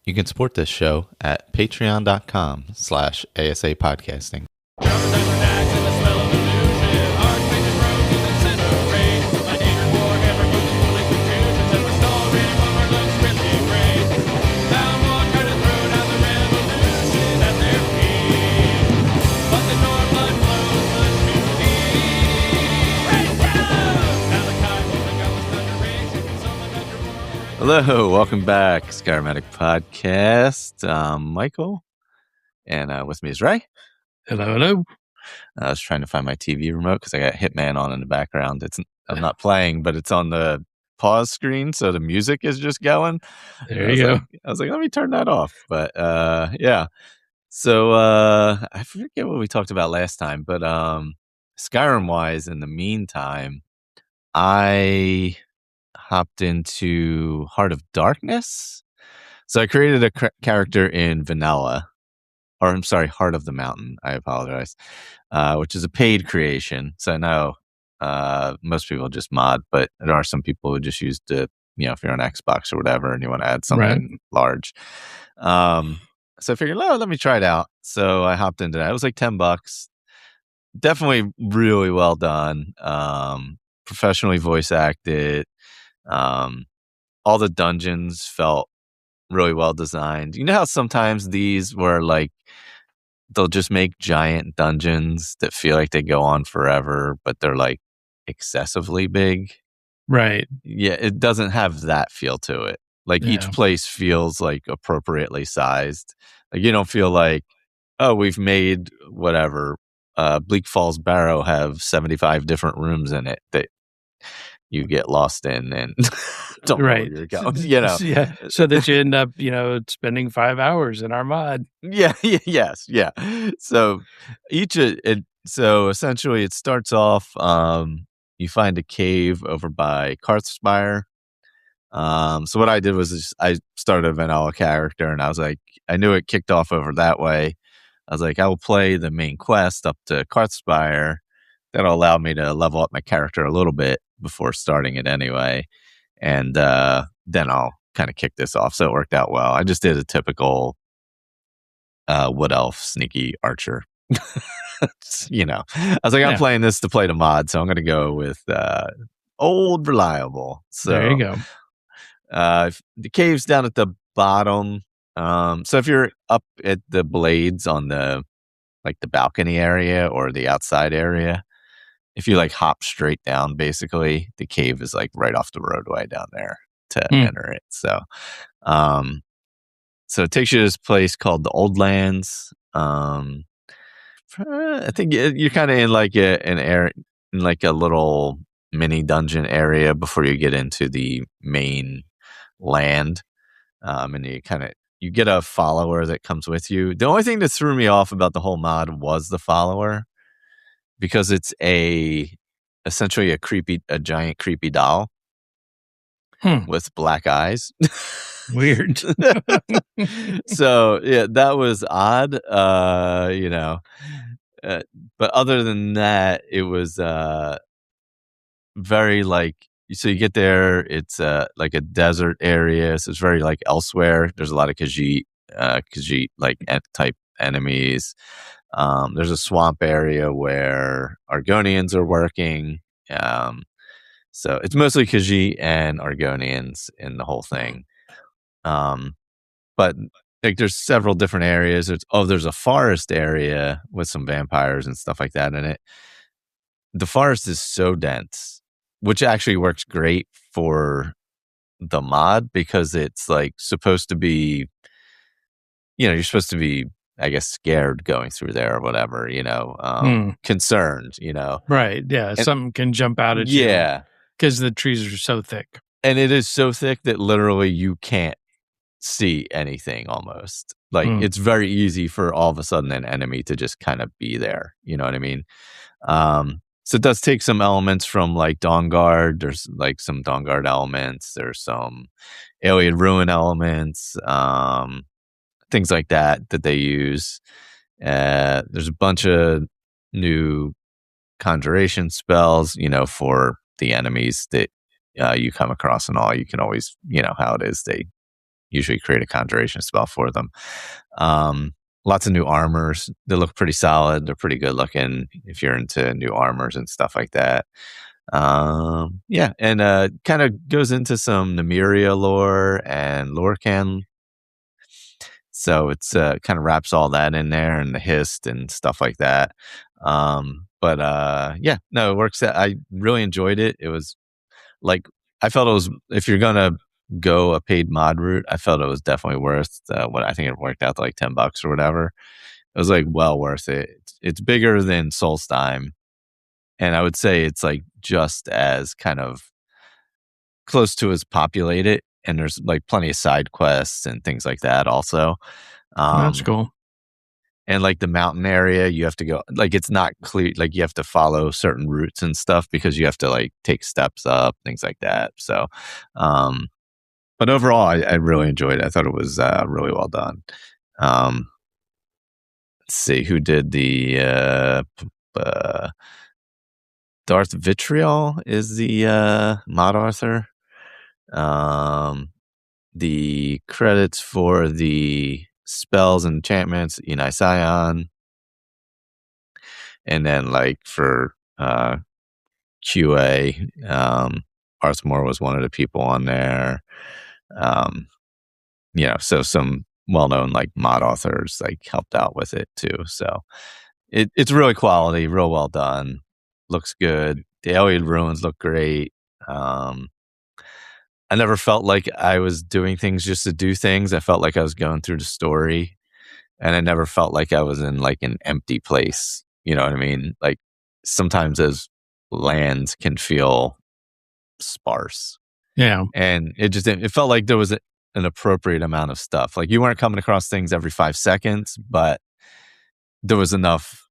You can support this show at patreon.com/ASA podcasting. Hello, welcome back, Skyrim Addict podcast. Michael, and with me is Ray. Hello. I was trying to find my TV remote because I got Hitman on in the background. I'm not playing, but it's on the pause screen, so the music is just going. There you go. I was like, let me turn that off. But yeah. So I forget what we talked about last time, but Skyrim-wise, in the meantime, I hopped into Heart of Darkness. So I created a character in Vanilla, or I'm sorry, Heart of the Mountain. I apologize, which is a paid creation. So I know most people just mod, but there are some people who just use the, if you're on Xbox or whatever and you want to add something large. So I figured, let me try it out. So I hopped into that. It was like $10. Definitely really well done. Professionally voice acted. All the dungeons felt really well designed. You know how sometimes these were like, they'll just make giant dungeons that feel like they go on forever, but they're like excessively big. Right. Yeah, it doesn't have that feel to it. Like each place feels like appropriately sized. Like you don't feel like, oh, we've made whatever. Bleak Falls Barrow have 75 different rooms in it that you get lost in and don't know where you're going, Yeah, so that you end up, spending 5 hours in our mod. Yeah. So so essentially it starts off, you find a cave over by Karthspire. So what I did was I started a vanilla character and I was like, I knew it kicked off over that way. I was like, I will play the main quest up to Karthspire. That'll allow me to level up my character a little bit before starting it anyway. And then I'll kind of kick this off. So it worked out well. I just did a typical wood elf sneaky archer. I was like, I'm playing this to play the mod, so I'm going to go with old reliable. So there you go. The cave's down at the bottom. So if you're up at the blades on the balcony area or the outside area, if you hop straight down, basically the cave is right off the roadway down there to enter it. So so it takes you to this place called the Old Lands. I think you're kind of in an area, in a little mini dungeon area before you get into the main land. And you get a follower that comes with you. The only thing that threw me off about the whole mod was the follower, because it's essentially a giant creepy doll with black eyes. Weird. So yeah, that was odd. But other than that, it was very so you get there, it's like a desert area, so it's very elsewhere. There's a lot of Khajiit type enemies. There's a swamp area where Argonians are working. So it's mostly Khajiit and Argonians in the whole thing. But there's several different areas. There's a forest area with some vampires and stuff like that in it. The forest is so dense, which actually works great for the mod because it's supposed to be, you're supposed to be, I guess, scared going through there or whatever, concerned, Right. Yeah. And something can jump out at you. Yeah. Because the trees are so thick. And it is so thick that literally you can't see anything almost. It's very easy for all of a sudden an enemy to just kind of be there. You know what I mean? So it does take some elements from Dawnguard. There's some Dawnguard elements. There's some Alien Ruin elements, things like that they use. There's a bunch of new conjuration spells, for the enemies that you come across and all. You can always, how it is. They, usually create a conjuration spell for them. Um, Lots of new armors. They look pretty solid. They're pretty good looking if you're into new armors and stuff like that. Yeah, and kind of goes into some Nymeria lore and Lorcan, so it's kind of wraps all that in there and the hist and stuff like that. But yeah, no, it works. I really enjoyed it. It was like I felt it was if you're gonna go a paid mod route, I felt it was definitely worth what I think it worked out to like $10 or whatever. It was like well worth it. It's bigger than Solstheim, and I would say it's like just as kind of close to as populated. And there's like plenty of side quests and things like that also. That's Um, cool. and like the mountain area, you have to go like it's not clear. Like you have to follow certain routes and stuff because you have to like take steps up, things like that. So, um, but overall, I really enjoyed it. I thought it was really well done. Um, let's see who did the Darth Vitriol is the mod author. Um, the credits for the spells and enchantments, Enai Scion, and then like for QA, Arthmore was one of the people on there. Um, so some well-known like mod authors like helped out with it too. So it's really quality, real well done. Looks good. The Epsiode ruins look great. Um, I never felt like I was doing things just to do things. I felt like I was going through the story, and I never felt like I was in like an empty place. You know what I mean? Like sometimes those lands can feel sparse, Yeah. and it felt like there was an appropriate amount of stuff. Like you weren't coming across things every 5 seconds, but there was enough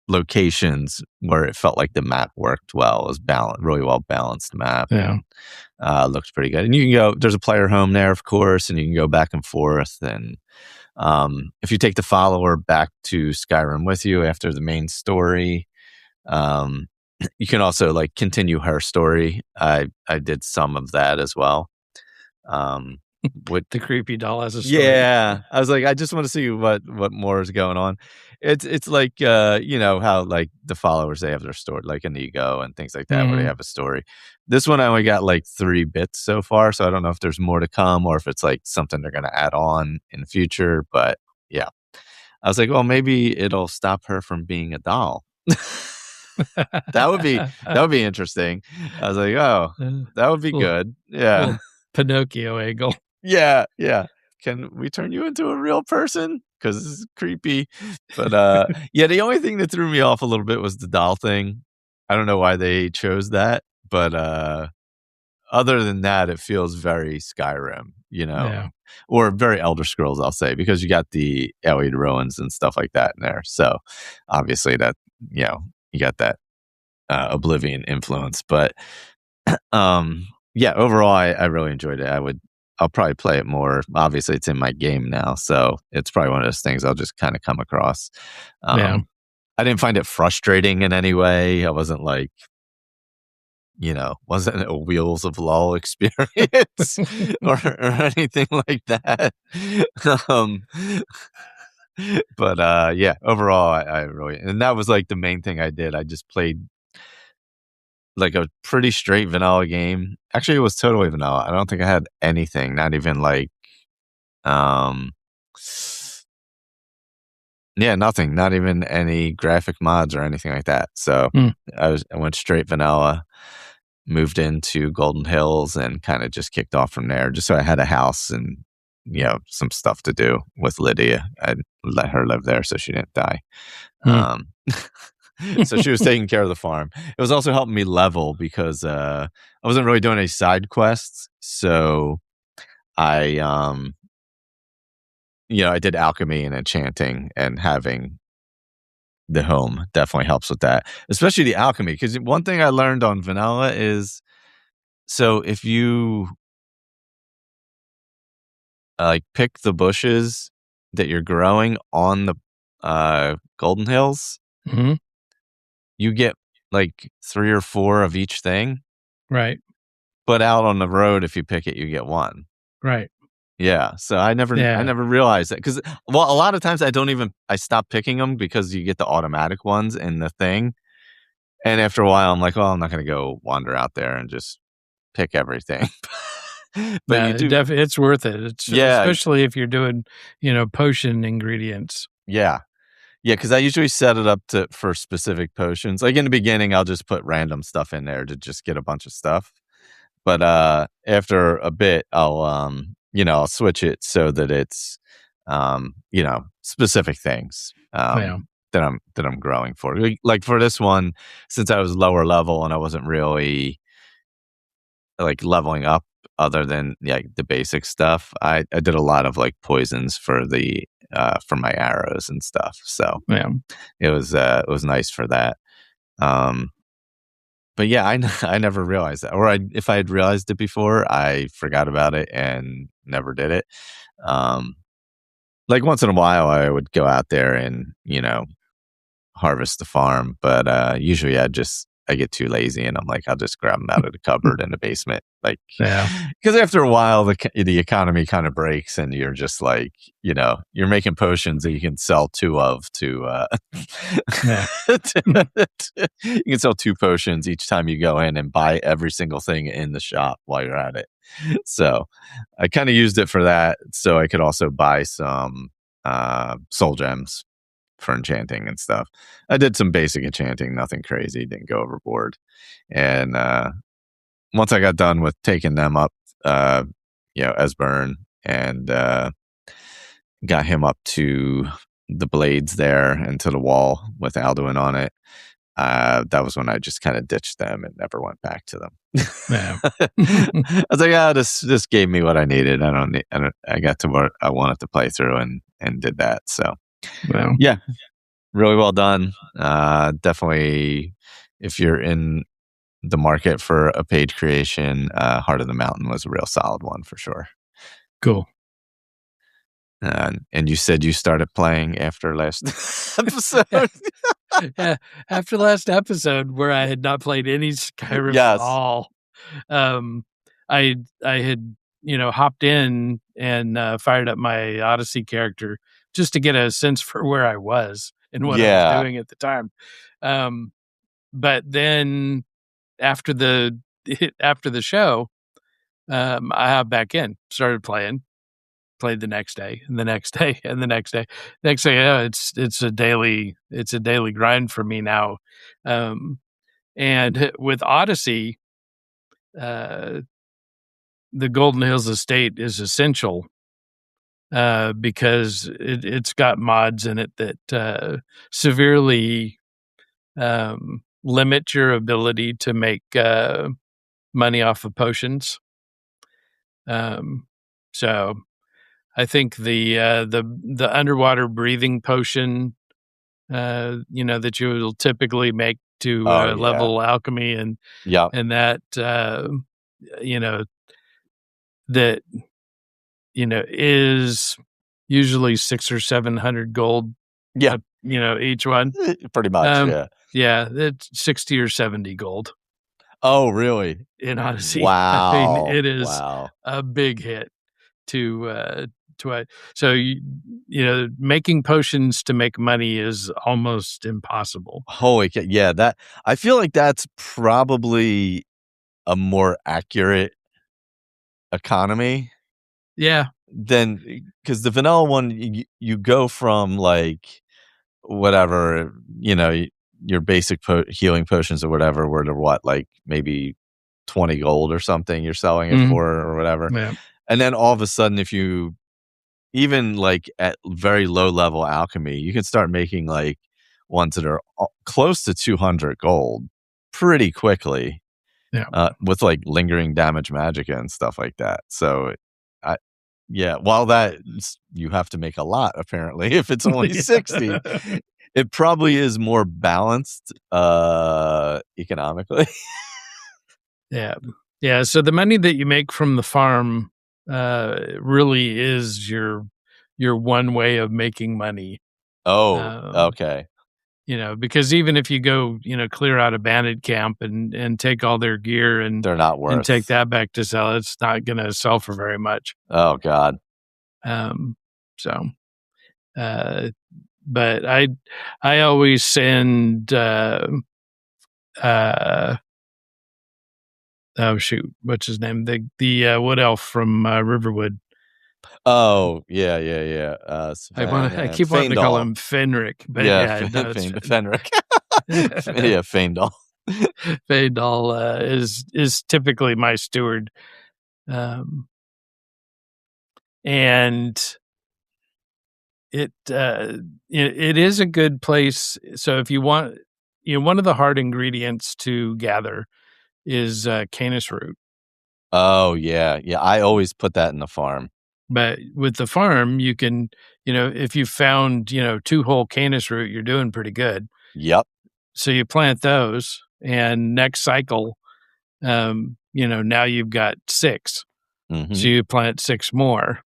locations where it felt like the map worked well. It was balanced, really well balanced map. Yeah. Looked pretty good. And you can go. There's a player home there, of course, and you can go back and forth. And if you take the follower back to Skyrim with you after the main story, um, you can also like continue her story. I did some of that as well. Um, with The creepy doll has a story. Yeah, I was like, I just want to see what more is going on. It's like how like the followers they have their story, like Inigo and things like that, where they Mhm. have a story. This one I only got like 3 bits so far, so I don't know if there's more to come or if it's like something they're gonna add on in the future. But yeah, I was like, well, maybe it'll stop her from being a doll. That would be interesting. I was like, oh, that would be Little good. Yeah. little Pinocchio angle. Yeah, yeah. Can we turn you into a real person? Because this is creepy. But yeah, the only thing that threw me off a little bit was the doll thing. I don't know why they chose that, but other than that, it feels very Skyrim, Yeah. or very Elder Scrolls, I'll say, because you got the Epsiode ruins and stuff like that in there. So obviously that you got that Oblivion influence, but yeah, overall, I really enjoyed it. I'll probably play it more. Obviously, it's in my game now, so it's probably one of those things I'll just kind of come across. Yeah. I didn't find it frustrating in any way. I wasn't like, wasn't a Wheels of Law experience or anything like that. um, but yeah, overall, I really, and that was like the main thing I did. I just played like a pretty straight vanilla game. Actually, it was totally vanilla. I don't think I had anything, not even like um yeah, nothing, not even any graphic mods or anything like that. So Hmm. I went straight vanilla, moved into Golden Hills and kind of just kicked off from there just so I had a house and some stuff to do with Lydia. I'd let her live there so she didn't die. Hmm. Um so she was taking care of the farm. It was also helping me level because I wasn't really doing any side quests. So I I did alchemy and enchanting, and having the home definitely helps with that. Especially the alchemy, because one thing I learned on vanilla is so if you like pick the bushes that you're growing on the Golden Hills, Mhm. you get like 3 or 4 of each thing. Right. But out on the road, if you pick it, you get one. Right. Yeah, so I Yeah. never realized that because well, a lot of times I stop picking them because you get the automatic ones in the thing, and after a while, I'm like, "Oh, I'm not gonna go wander out there and just pick everything." But you No, do it's worth it. It's yeah, especially if you're doing, potion ingredients. yeah. Yeah, because I usually set it up to for specific potions. Like, in the beginning, I'll just put random stuff in there to just get a bunch of stuff. But, after a bit, I'll switch it so that it's, specific things, Yeah. that I'm growing for. Like, for this one, since I was lower level and I wasn't really, like, leveling up other than, like, the basic stuff, I did a lot of, like, poisons for my arrows and stuff, so Yeah. it was nice for that. Um, but yeah, I never realized that, or if I had realized it before, I forgot about it and never did it. Um, like once in a while, I would go out there and harvest the farm, but usually I get too lazy and I'm like, I'll just grab them out of the cupboard in the basement, like Yeah. because after a while, the economy kind of breaks, and you're just like, you're making potions that you can sell two of to. Yeah. You can sell two potions each time you go in and buy every single thing in the shop while you're at it. So I kind of used it for that, so I could also buy some soul gems for enchanting and stuff. I did some basic enchanting, nothing crazy, didn't go overboard. And once I got done with taking them up, uh, Esbern, and got him up to the blades there and to the wall with Alduin on it, that was when I just kind of ditched them and never went back to them. Yeah. I was like, "Ah, this gave me what I needed. I got to what I wanted to play through and did that." So Well, yeah, really well done. Definitely, if you're in the market for a page creation, Heart of the Mountain was a real solid one for sure. cool. And you said you started playing after last episode? Yeah, after last episode where I had not played any Skyrim at Yes. all, um, I had, hopped in and, fired up my Odyssey character just to get a sense for where I was and what I was Yeah. doing at the time. Um, but then after the after the show, I hopped back in, started playing, played the next day and the next day and the next day. Next thing you know, it's a daily grind for me now. Um, and with Odyssey, uh, the Golden Hills estate is essential because it's got mods in it that severely limit your ability to make money off of potions. Um, so I think the underwater breathing potion, that you will typically make to Oh, yeah. level alchemy Yep. and that you know that is usually 6 or 700 gold, Yeah. each one. Pretty much, Um, yeah. yeah, it's 60 or 70 gold Oh, really? in Odyssey. I mean, Wow. it is Wow. a big hit to so making potions to make money is almost impossible. Holy cow, yeah, that I feel like that's probably a more accurate economy Yeah. than because the vanilla one, you go from, like, whatever, your basic healing potions or whatever were to what, like, maybe 20 gold or something you're selling it Mhm. for or whatever, Yeah. and then all of a sudden, if you even, like, at very low level alchemy, you can start making, like, ones that are close to 200 gold pretty quickly, Yeah. with, like, lingering damage magicka and stuff like that, so I yeah, while you have to make a lot apparently if it's only 60, it probably is more balanced, economically. Yeah. Yeah, so the money that you make from the farm, really is your one way of making money, Oh, um, okay. because even if you go, clear out a bandit camp and take all their gear and They're not take worth that back to sell, it's not gonna sell for very much. oh god. Um, so, uh, but I always send, uh, oh shoot, what's his name? The wood elf from Riverwood. Oh, yeah, yeah, yeah, I keep wanting to call Faendal. him Fenric, but Yeah, yeah, no, it's Fenric. Yeah, Faendal. Faendal is typically my steward, um, and it is a good place. So if you want, one of the hard ingredients to gather is canis root. Oh, yeah, yeah, I always put that in the farm. But with the farm, you can, if you found, 2 whole canis root, you're doing pretty good. Yep. So you plant those, and next cycle, now you've got 6. So Mhm. you plant 6 more,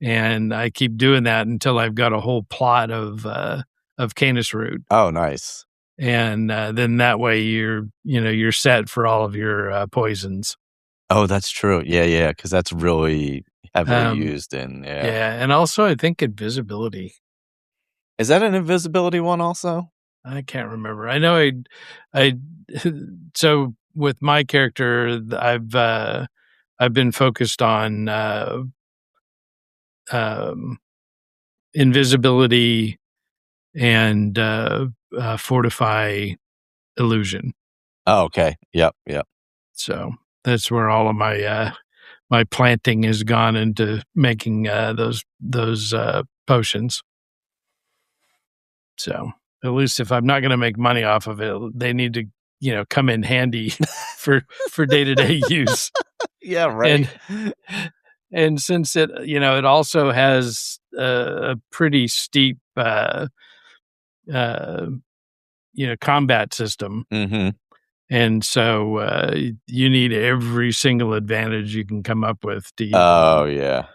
and I keep doing that until I've got a whole plot of canis root, Oh, nice. and then that way you're set for all of your poisons. Oh, that's true. Yeah, yeah, because that's really heavily Um, used in yeah. yeah, and also I think invisibility. Is that an invisibility one also? I can't remember. I know I so with my character, I've been focused on um, invisibility and fortify illusion. Oh, okay. Yep, yep. So that's where all of my planting has gone into making those potions. So at least if I'm not going to make money off of it, they need to come in handy for day to day use. Yeah, right. And since it also has a pretty steep uh, combat system. Mhm. And so you need every single advantage you can come up with to even, Oh, yeah.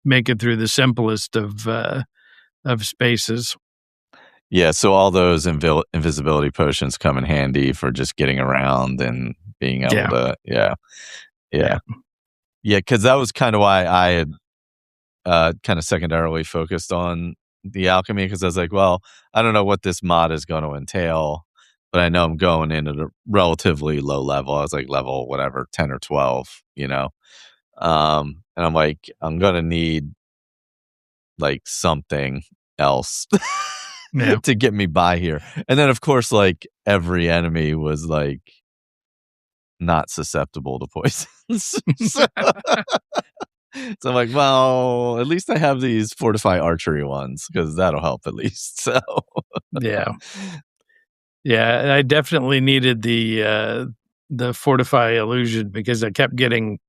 make it through the simplest of spaces. Yeah, so all those invisibility potions come in handy for just getting around and being able Yeah, to yeah, yeah. yeah, Yeah, because that was kinda why I had, kinda secondarily focused on the alchemy because I was like, "Well, I don't know what this mod is gonna entail, but I know I'm going in at a relatively low level." I was like level whatever, 10 or 12, you know? And I'm like, "I'm gonna need, like, something else yeah, to get me by here." And then, of course, like, every enemy was, like, not susceptible to poisons. So I'm like, "Well, at least I have these fortify archery ones because 'cause that'll help at least." So yeah, yeah. I definitely needed the fortify illusion because I kept getting,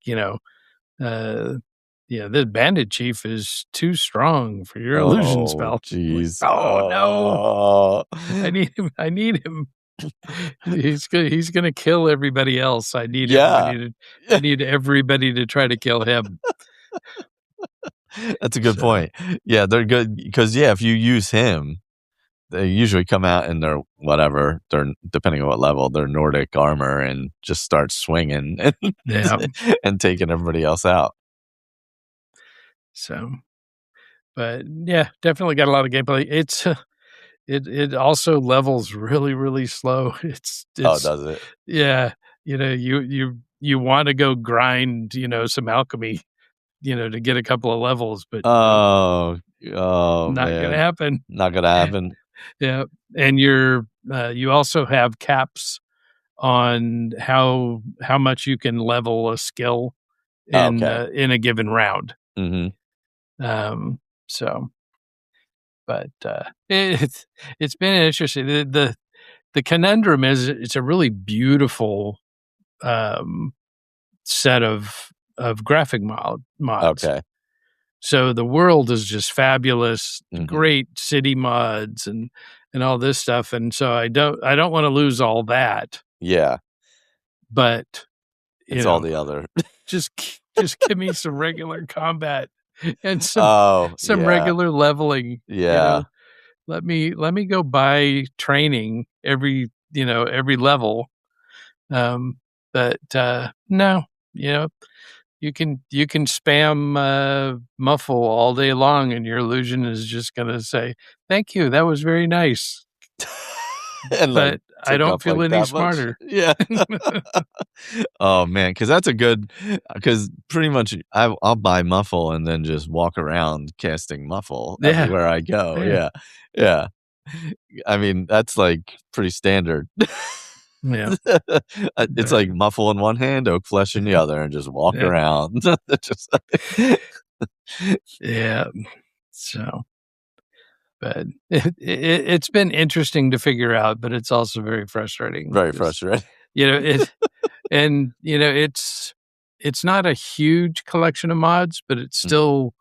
uh, yeah, this bandit chief is too strong for your illusion Oh, spell. I'm like, jeez. oh no, I need him. I need him. He's gonna kill everybody else. I need him. Yeah. I need everybody to try to kill him. That's a good So point. Yeah, they're good because yeah, if you use him, they usually come out in their whatever, their depending on what level, their Nordic armor and just start swinging and yeah. and taking everybody else out. So, but yeah, definitely got a lot of gameplay. It's it also levels really really slow. Oh, It's does it? yeah. You want to go grind some alchemy to get a couple of levels, but Oh, oh, not gonna man. happen. Not gonna happen. Yeah, and you also have caps on how much you can level a skill Oh, okay. in a given round. Mhm. Um, so, but it's been interesting. The conundrum is it's a really beautiful um, set of graphic mods. Okay. So the world is just fabulous, Mhm. great city mods and all this stuff. And so I don't want to lose all that, Yeah. but you It's all know, the other just give me some regular combat and Oh, some yeah. regular leveling, Yeah. Let me go buy training every level. Um, but no, you know, you can spam muffle all day long, and your illusion is just gonna say, "Thank you, that was very nice, And, like, but I took don't up, feel like, any that much? smarter." Yeah. Oh, man, because that's a good, because pretty much I'll buy Muffle and then just walk around casting Muffle Yeah, everywhere I go, yeah, yeah, yeah. I mean, that's, like, pretty standard. yeah, It's but like Muffle in one hand, Oak Flesh in the other, and just walk yeah, around. Just yeah, so, but it's been interesting to figure out, but it's also very frustrating very because, frustrating. it and, it's not a huge collection of mods, but it's Mm, still,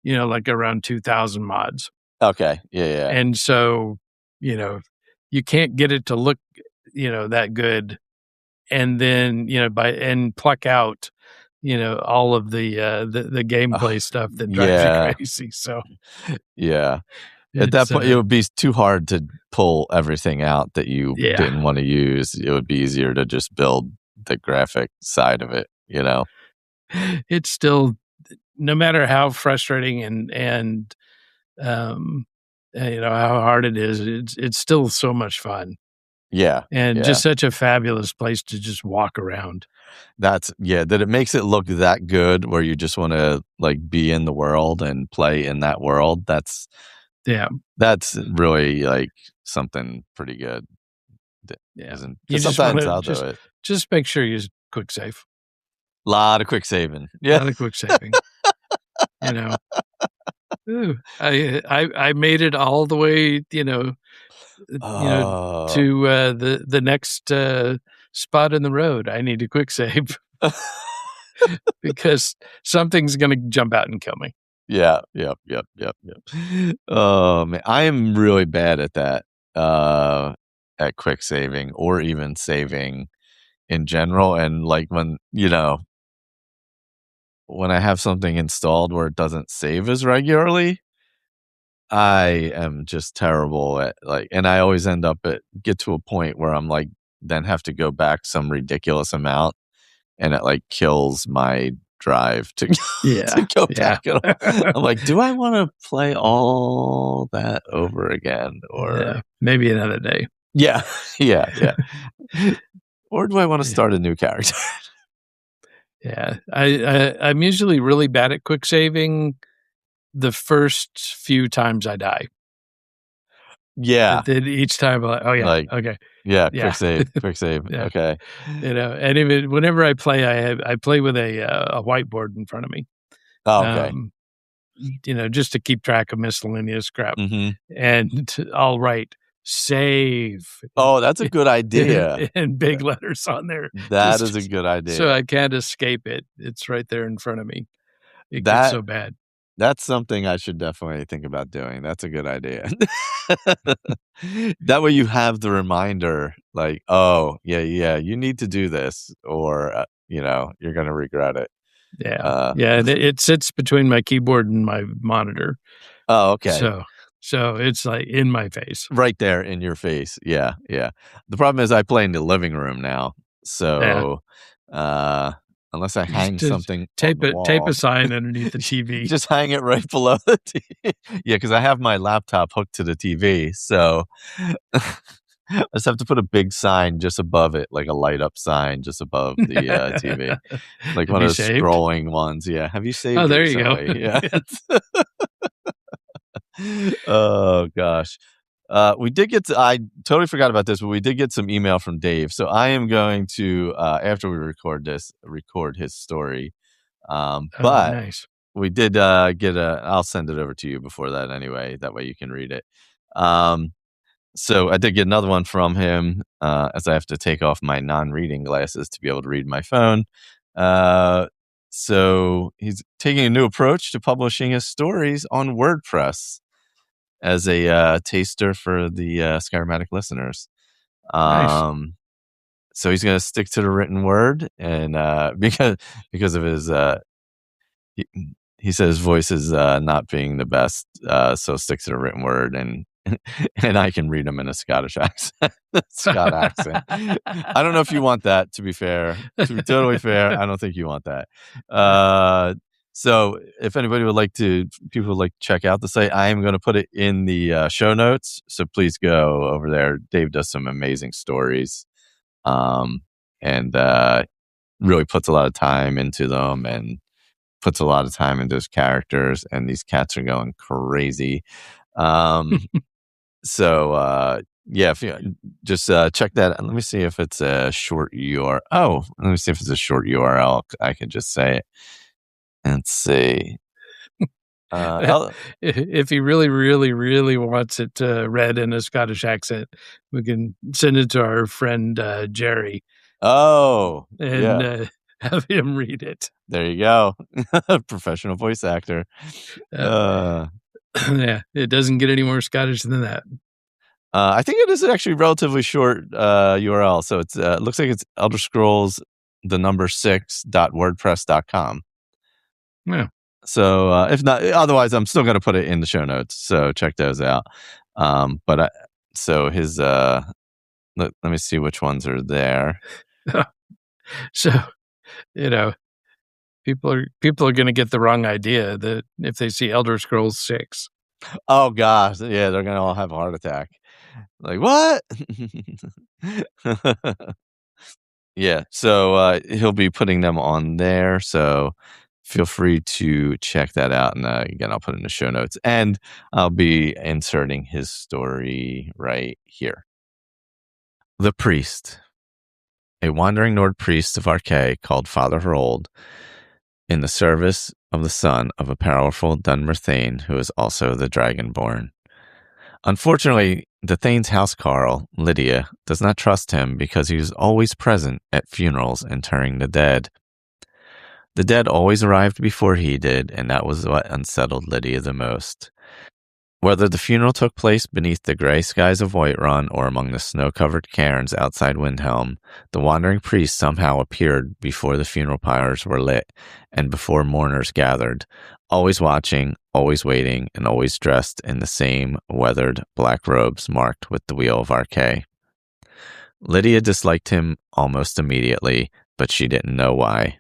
like around 2,000 mods. okay, yeah, yeah. And so, you know, you can't get it to look, that good and then, pluck out, all of the Ugh, gameplay stuff that drives you yeah, crazy. So yeah. At that it's, point, it would be too hard to pull everything out that you yeah, didn't wanna use. It would be easier to just build the graphic side of it, you know? it's still, no matter how frustrating and, um, how hard it is, it's still so much fun Yeah, and yeah. just such a fabulous place to just walk around. That's yeah, that it makes it look that good where you just wanna, like, be in the world and play in that world. Yeah, That's really, like, something pretty good that yeah. isn't You because just sometimes wanna I'll do it. just make sure you quick save. Lot of quick saving. A Yeah. lot of quick saving, you know? Ooh, I made it all the way, uh, you know, Oh. to, the next, spot in the road. I need to quick save because something's gonna jump out and kill me. Yeah, yep, yep, yep, yep. Oh, man, I am really bad at that, at quick saving or even saving in general, and, like, when I have something installed where it doesn't save as regularly, I am just terrible at, like, and I always end up get to a point where I'm, like, then have to go back some ridiculous amount, and it, like, kills my drive to to Yeah, go yeah. back, and I'm like, "Do I wanna play all that over again?" Yeah, Or maybe another day. yeah, yeah, yeah. Or do I wanna Yeah, start a new character? yeah. I'm usually really bad at quick saving the first few times I die. Yeah, But then each time I'm like, "Oh, yeah, like okay, yeah, yeah, quick save, yeah." okay. And even whenever I play, I play with a whiteboard in front of me, Oh, okay. um, just to keep track of miscellaneous crap, Mhm. and I'll write "save" Oh, that's a good idea. in big letters on there That is a just good so idea. I can't escape it. It's right there in front of me. It gets That so bad. That's something I should definitely think about doing. That's a good idea. That way you have the reminder, like, "Oh, yeah, yeah, you need to do this," or, you're gonna regret it. Yeah. Uh, Yeah, and th it sits between my keyboard and my monitor, Oh, okay. so it's, like, in my face. Right there in your face. Yeah, yeah. The problem is I play in the living room now, Yeah. so, uh, unless I hang Just something on the tape a wall, sign underneath the TV. just hang it right below the TV. Yeah, because I have my laptop hooked to the TV, so I just have to put a big sign just above it, like a light up sign just above the, TV, like Have one of you those saved? scrolling ones. Yeah. "Have you Oh, saved there you go. recently?" Yeah. Yeah. Oh gosh. We did get to I totally forgot about this, but we did get some email from Dave. So I am going to, after we record his story. Oh, But nice. we did, I'll send it over to you before that anyway. That way you can read it. So I did get another one from him, as I have to take off my non-reading glasses to be able to read my phone. Uh, so he's taking a new approach to publishing his stories on WordPress as a, taster for the, Skyrim Addict listeners. Nice. Um, so he's gonna stick to the written word and, because of his, he he says voice is, not being the best, so stick to the written word, and and I can read them in a Scottish accent, Scott accent. I don't know if you want that, to be fair. To be totally fair, I don't think you want that. So if anybody would like to people would like to check out the site, I am gonna put it in the, show notes, so please go over there. Dave does some amazing stories, um, and, really puts a lot of time into them and puts a lot of time into his characters, and these cats are going crazy. Um, yeah, if you just check that. Let me see if it's a short URL. Oh, let me see if it's a short URL. I can just say it and see. If he really, really, really wants it read in a Scottish accent, we can send it to our friend Jerry oh, and yeah. have him read it. There you go. Professional voice actor. Uh, yeah, it doesn't get any more Scottish than that. I think it is actually relatively short URL. So it's it looks like it's Elder Scrolls the number 6.wordpress.com. Yeah. So if not, otherwise, I'm still going to put it in the show notes. So check those out. But so his let me see which ones are there. So, you know, people are going to get the wrong idea that if they see Elder Scrolls 6. Oh gosh, yeah, they're going to all have a heart attack. Like what? Yeah, so he'll be putting them on there. So feel free to check that out. And again, I'll put it in the show notes, and I'll be inserting his story right here. The Priest. A wandering Nord priest of Arkay called Father Harold in the service of the son of a powerful Dunmer Thane who is also the Dragonborn. Unfortunately, the Thane's housecarl, Lydia, does not trust him because he is always present at funerals interring the dead. The dead always arrived before he did, and that was what unsettled Lydia the most. Whether the funeral took place beneath the gray skies of Whiterun or among the snow-covered cairns outside Windhelm, the wandering priest somehow appeared before the funeral pyres were lit and before mourners gathered, always watching, always waiting, and always dressed in the same weathered black robes marked with the Wheel of Arkay. Lydia disliked him almost immediately, but she didn't know why.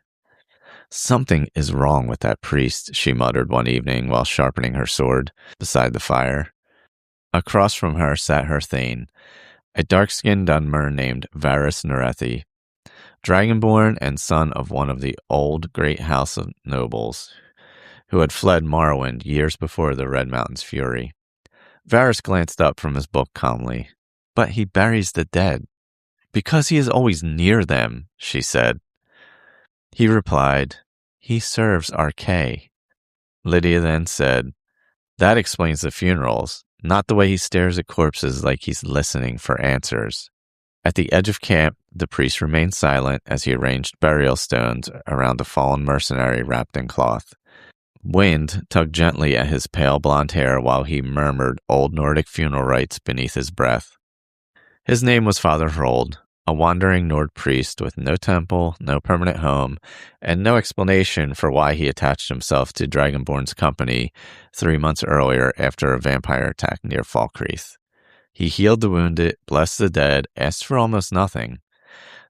Something is wrong with that priest, she muttered one evening while sharpening her sword beside the fire. Across from her sat her Thane, a dark-skinned Dunmer named Varys Nerethi, Dragonborn and son of one of the old great house of nobles, who had fled Morrowind years before the Red Mountain's fury. Varys glanced up from his book calmly. But he buries the dead. Because he is always near them, she said. He replied, he serves Arkay. Lydia then said, that explains the funerals, not the way he stares at corpses like he's listening for answers. At the edge of camp, the priest remained silent as he arranged burial stones around a fallen mercenary wrapped in cloth. Wind tugged gently at his pale blonde hair while he murmured old Nordic funeral rites beneath his breath. His name was Father Hrold, a wandering Nord priest with no temple, no permanent home, and no explanation for why he attached himself to Dragonborn's company 3 months earlier after a vampire attack near Falkreath. He healed the wounded, blessed the dead, asked for almost nothing.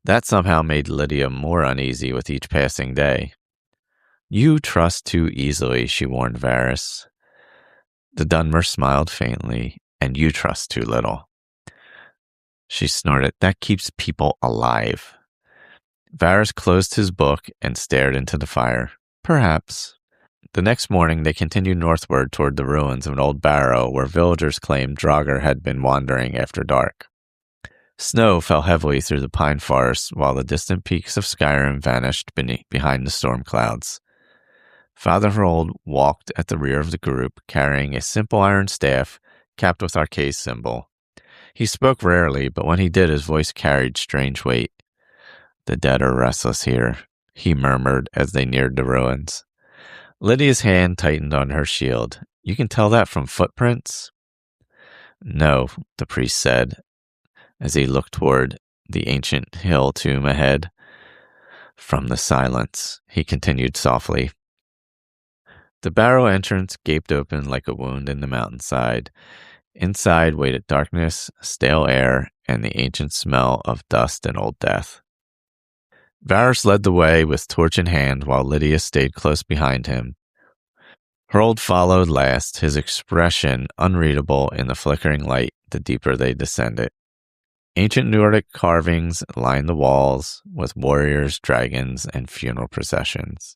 That somehow made Lydia more uneasy with each passing day. You trust too easily, she warned Varys. The Dunmer smiled faintly, and you trust too little. She snorted, that keeps people alive. Varys closed his book and stared into the fire. Perhaps. The next morning, they continued northward toward the ruins of an old barrow where villagers claimed Draugr had been wandering after dark. Snow fell heavily through the pine forests while the distant peaks of Skyrim vanished behind the storm clouds. Father Hrold walked at the rear of the group, carrying a simple iron staff capped with Arkay's symbol. He spoke rarely, but when he did, his voice carried strange weight. The dead are restless here, he murmured as they neared the ruins. Lydia's hand tightened on her shield. You can tell that from footprints? No, the priest said, as he looked toward the ancient hill tomb ahead. From the silence, he continued softly. The barrow entrance gaped open like a wound in the mountainside. Inside waited darkness, stale air, and the ancient smell of dust and old death. Varys led the way with torch in hand while Lydia stayed close behind him. Harold followed last, his expression unreadable in the flickering light the deeper they descended. Ancient Nordic carvings lined the walls with warriors, dragons, and funeral processions.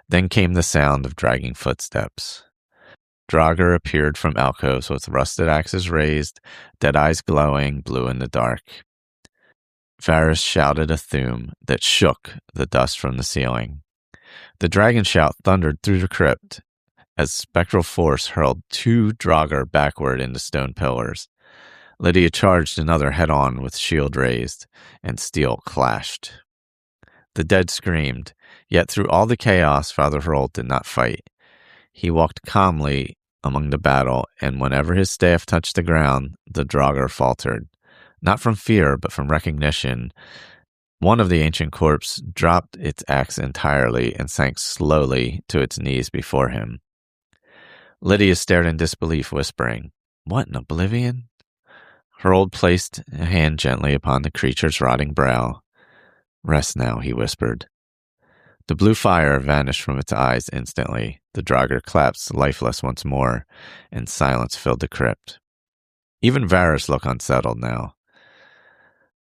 Then came the sound of dragging footsteps. Draugr appeared from alcoves with rusted axes raised, dead eyes glowing blue in the dark. Varys shouted a Thume that shook the dust from the ceiling. The dragon shout thundered through the crypt as spectral force hurled 2 Draugr backward into stone pillars. Lydia charged another head-on with shield raised, and steel clashed. The dead screamed, yet through all the chaos, Father Harold did not fight. He walked calmly among the battle, and whenever his staff touched the ground, the Draugr faltered. Not from fear, but from recognition. One of the ancient corpses dropped its axe entirely and sank slowly to its knees before him. Lydia stared in disbelief, whispering, "What in oblivion?" Harold placed a hand gently upon the creature's rotting brow. "Rest now," he whispered. The blue fire vanished from its eyes instantly. The Draugr collapsed lifeless once more, and silence filled the crypt. Even Varys looked unsettled now.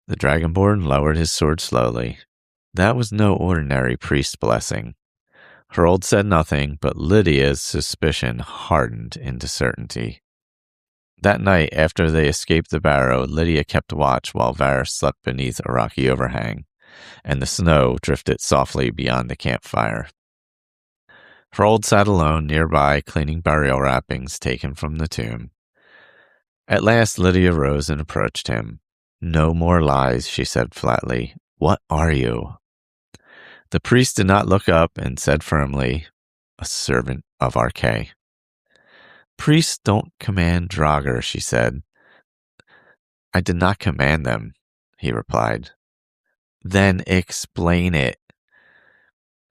The Dragonborn lowered his sword slowly. That was no ordinary priest blessing. Harold said nothing, but Lydia's suspicion hardened into certainty. That night, after they escaped the barrow, Lydia kept watch while Varys slept beneath a rocky overhang, and the snow drifted softly beyond the campfire. Harold sat alone nearby, cleaning burial wrappings taken from the tomb. At last, Lydia rose and approached him. "No more lies," she said flatly. "What are you?" The priest did not look up and said firmly, "A servant of Arche." "Priests don't command Draugr," she said. "I did not command them," he replied. "Then explain it."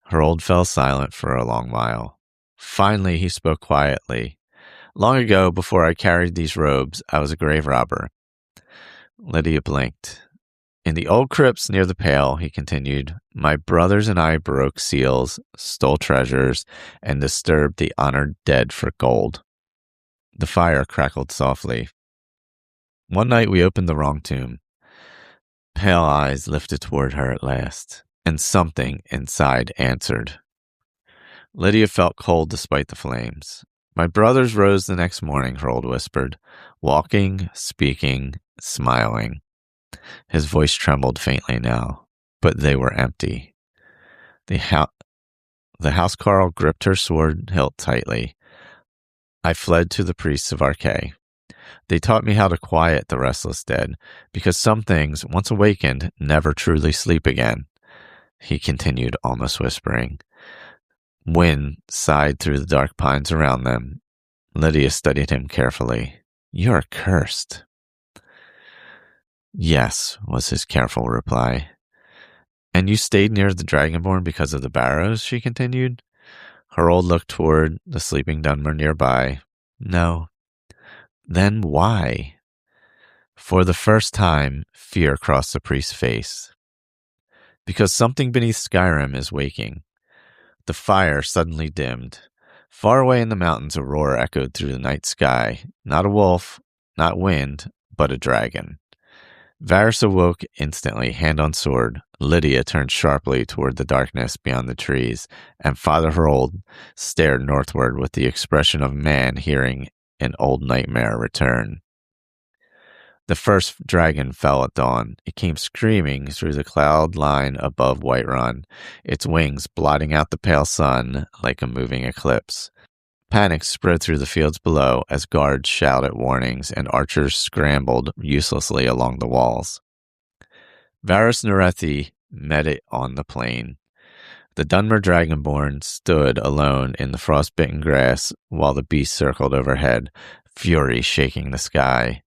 Harold fell silent for a long while. Finally, he spoke quietly. "Long ago, before I carried these robes, I was a grave robber." Lydia blinked. "In the old crypts near the Pale," he continued, "my brothers and I broke seals, stole treasures, and disturbed the honored dead for gold." The fire crackled softly. "One night we opened the wrong tomb." Pale eyes lifted toward her at last, and something inside answered. Lydia felt cold despite the flames. "My brothers rose the next morning," Harold whispered, "walking, speaking, smiling." His voice trembled faintly now, but they were empty. The housecarl gripped her sword hilt tightly. "I fled to the priests of Arche. They taught me how to quiet the restless dead, because some things, once awakened, never truly sleep again," he continued, almost whispering. Wind sighed through the dark pines around them. Lydia studied him carefully. "You're cursed." "Yes," was his careful reply. "And you stayed near the Dragonborn because of the barrows?" she continued. Harold looked toward the sleeping Dunmer nearby. "No." "Then why?" For the first time, fear crossed the priest's face. "Because something beneath Skyrim is waking." The fire suddenly dimmed. Far away in the mountains, a roar echoed through the night sky. Not a wolf, not wind, but a dragon. Varys awoke instantly, hand on sword. Lydia turned sharply toward the darkness beyond the trees, and Father Harold stared northward with the expression of a man hearing an old nightmare return. The first dragon fell at dawn. It came screaming through the cloud line above Whiterun, its wings blotting out the pale sun like a moving eclipse. Panic spread through the fields below as guards shouted warnings and archers scrambled uselessly along the walls. Varys Nerethi met it on the plain. The Dunmer Dragonborn stood alone in the frost-bitten grass while the beast circled overhead, fury shaking the sky.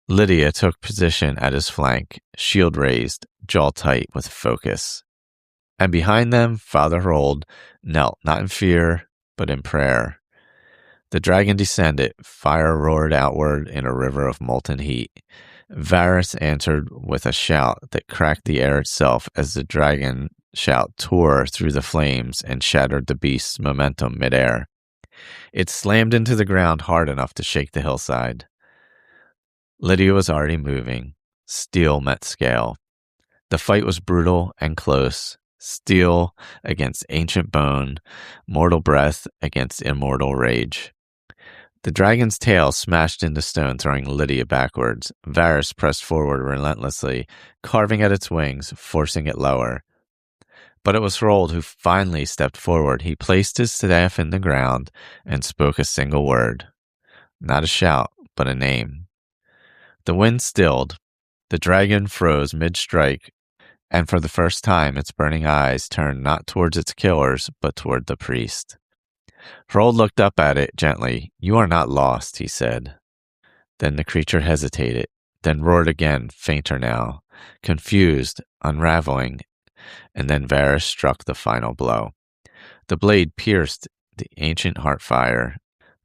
Lydia took position at his flank, shield raised, jaw tight with focus. And behind them, Father Harold knelt, not in fear, but in prayer. The dragon descended. Fire roared outward in a river of molten heat. Varys answered with a shout that cracked the air itself as the dragon shout tore through the flames and shattered the beast's momentum midair. It slammed into the ground hard enough to shake the hillside. Lydia was already moving. Steel met scale. The fight was brutal and close. Steel against ancient bone, mortal breath against immortal rage. The dragon's tail smashed into stone, throwing Lydia backwards. Varys pressed forward relentlessly, carving at its wings, forcing it lower. But it was Harold who finally stepped forward. He placed his staff in the ground and spoke a single word. Not a shout, but a name. The wind stilled. The dragon froze mid-strike, and for the first time its burning eyes turned not towards its killers, but toward the priest. Harold looked up at it gently. "You are not lost," he said. Then the creature hesitated, then roared again, fainter now, confused, unraveling, and then Varys struck the final blow. The blade pierced the ancient heartfire.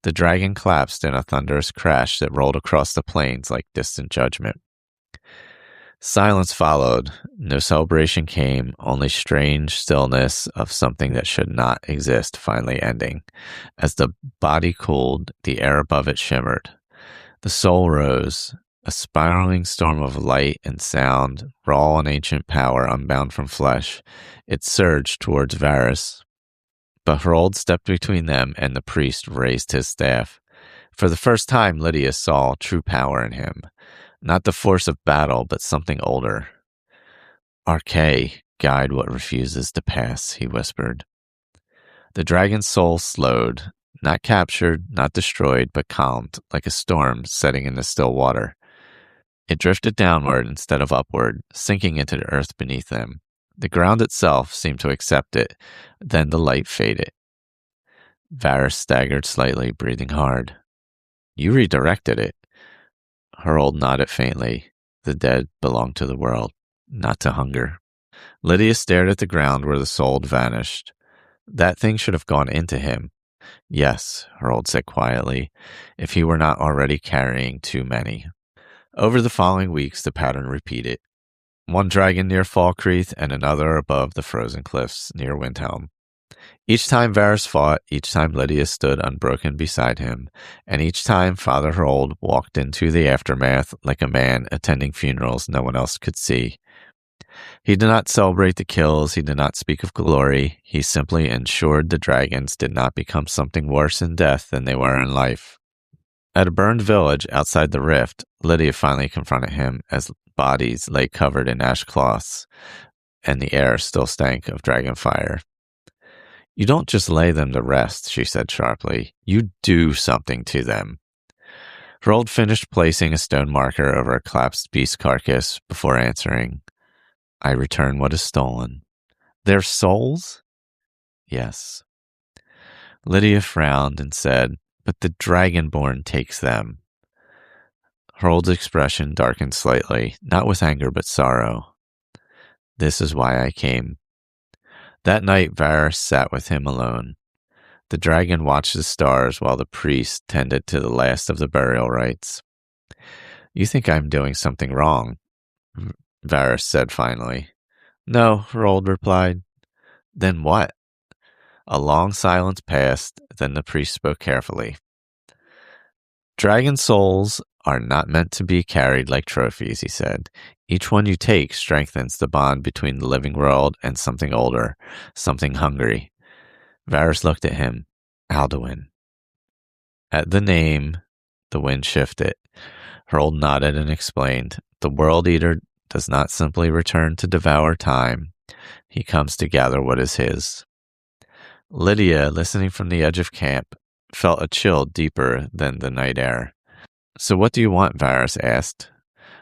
The dragon collapsed in a thunderous crash that rolled across the plains like distant judgment. Silence followed. No celebration came, only strange stillness of something that should not exist finally ending. As the body cooled, the air above it shimmered. The soul rose, a spiraling storm of light and sound, raw and ancient power unbound from flesh. It surged towards Varys. But Harold stepped between them, and the priest raised his staff. For the first time, Lydia saw true power in him. Not the force of battle, but something older. "Arche, guide what refuses to pass," he whispered. The dragon's soul slowed, not captured, not destroyed, but calmed, like a storm setting in the still water. It drifted downward instead of upward, sinking into the earth beneath them. The ground itself seemed to accept it. Then the light faded. Varys staggered slightly, breathing hard. "You redirected it." Harold nodded faintly. The dead belonged to the world, not to hunger. Lydia stared at the ground where the soul had vanished. That thing should have gone into him. Yes, Harold said quietly, if he were not already carrying too many. Over the following weeks, the pattern repeated. One dragon near Falkreath and another above the frozen cliffs near Windhelm. Each time Varys fought, each time Lydia stood unbroken beside him, and each time Father Harold walked into the aftermath like a man attending funerals no one else could see. He did not celebrate the kills, he did not speak of glory, he simply ensured the dragons did not become something worse in death than they were in life. At a burned village outside the rift, Lydia finally confronted him as bodies lay covered in ash cloths, and the air still stank of dragon fire. "You don't just lay them to rest," she said sharply. "You do something to them." Harold finished placing a stone marker over a collapsed beast carcass before answering. "I return what is stolen." "Their souls?" "Yes." Lydia frowned and said, "But the Dragonborn takes them." Harold's expression darkened slightly, not with anger but sorrow. "This is why I came." That night, Varys sat with him alone. The dragon watched the stars while the priest tended to the last of the burial rites. "You think I'm doing something wrong," Varys said finally. "No," Harold replied. "Then what?" A long silence passed, then the priest spoke carefully. "Dragon souls are not meant to be carried like trophies," he said. "Each one you take strengthens the bond between the living world and something older, something hungry." Varys looked at him. "Alduin." At the name, the wind shifted. Harold nodded and explained. "The World Eater does not simply return to devour time. He comes to gather what is his." Lydia, listening from the edge of camp, felt a chill deeper than the night air. "So what do you want?" Varys asked.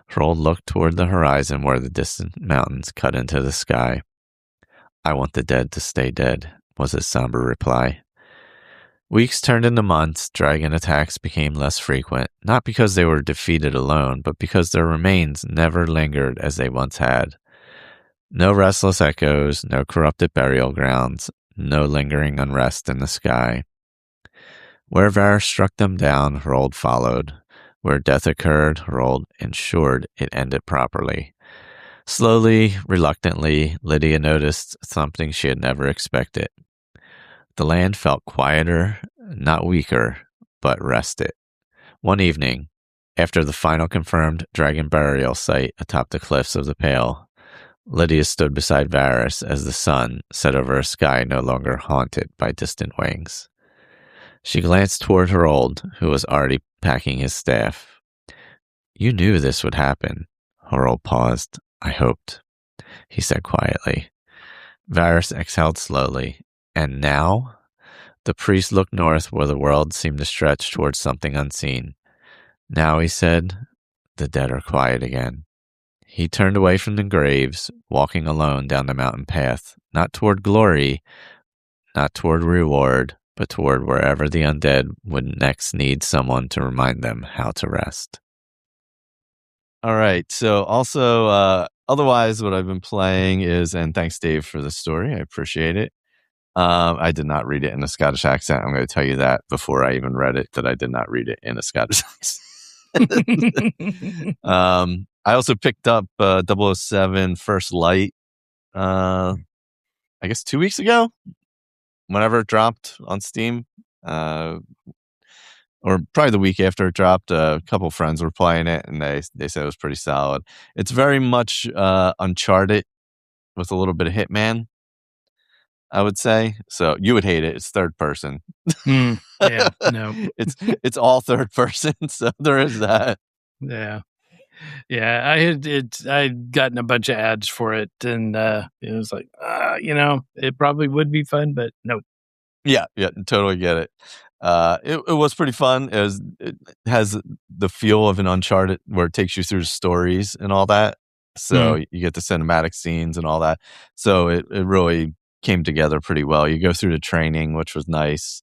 Harold looked toward the horizon where the distant mountains cut into the sky. "I want the dead to stay dead," was his somber reply. Weeks turned into months. Dragon attacks became less frequent, not because they were defeated alone, but because their remains never lingered as they once had. No restless echoes, no corrupted burial grounds, no lingering unrest in the sky. Where Varys struck them down, Harold followed. Where death occurred, Harold ensured it ended properly. Slowly, reluctantly, Lydia noticed something she had never expected. The land felt quieter, not weaker, but rested. One evening, after the final confirmed dragon burial site atop the cliffs of the Pale, Lydia stood beside Varys as the sun set over a sky no longer haunted by distant wings. She glanced toward Harold, who was already packing his staff. You knew this would happen. Harold paused. I hoped, he said quietly. Varys exhaled slowly. And now? The priest looked north where the world seemed to stretch towards something unseen. Now, he said, the dead are quiet again. He turned away from the graves, walking alone down the mountain path, not toward glory, not toward reward, but toward wherever the undead would next need someone to remind them how to rest. All right. So also, otherwise, what I've been playing is, and thanks, Dave, for the story. I appreciate it. I did not read it in a Scottish accent. I'm going to tell you that before I even read it, that I did not read it in a Scottish accent. I also picked up 007 First Light, I guess 2 weeks ago, whenever it dropped on Steam. Or probably the week after it dropped. A couple friends were playing it, and they said it was pretty solid. It's very much Uncharted with a little bit of Hitman, I would say. So you would hate it. It's third person. Yeah, no. It's all third person, so there is that. Yeah. Yeah, I'd gotten a bunch of ads for it, and it was like, it probably would be fun, but nope. Yeah, totally get it. It was pretty fun. It has the feel of an Uncharted where it takes you through stories and all that. So you get the cinematic scenes and all that. So it really came together pretty well. You go through the training, which was nice.